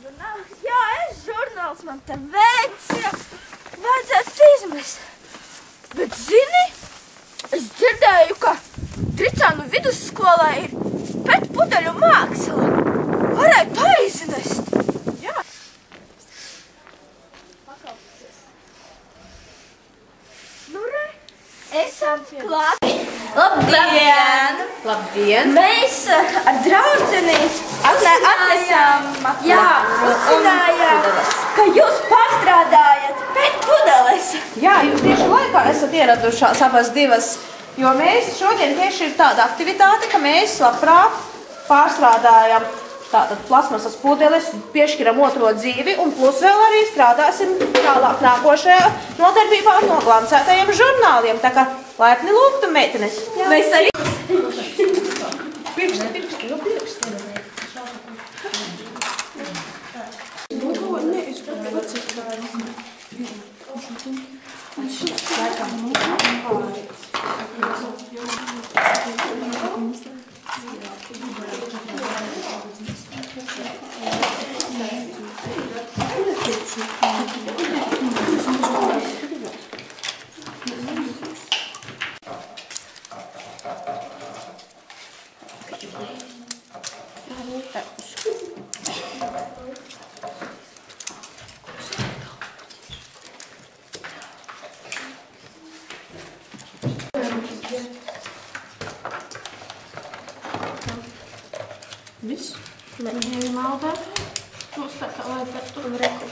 žurnāls. Jā, es žurnāls, man te vajadzētu izmest. Bet zini, es dzirdēju, ka Tricānu vidusskolā ir pētpudeļu māksla. Varētu aiznest. Jā. Nu, re. Esam klāti. Labdien! Labdien! Mēs ar draudzeni atnesām, uzzinājām, ka jūs pārstrādājat pētpudeles. Jā, jūs tieši laikā esat ieradušās abas divas, jo mēs šodien tieši ir tāda aktivitāte, ka mēs labprāt pārstrādājam tātad plasmasas pudeles, piešķiram otro dzīvi un plus vēl arī strādāsim tālāk nākošajā nodarbībā no glancētajiem žurnāliem. Tā kā laipni lūgtu, meitenes. Jā. Mēs arī... Viss? Neņēmi maldā. Mums tā kā vajadzētu un reku.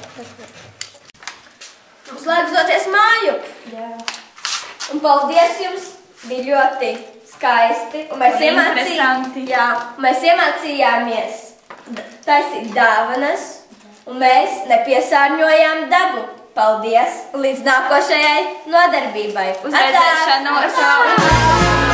Mums laiks doties māju. Jā. Un paldies jums, bija ļoti skaisti. Un mēs mēs iemācījāmies taisīt dāvanas. Un mēs nepiesārņojām dabu. Paldies! Līdz nākošajai nodarbībai. Uz redzēšanos!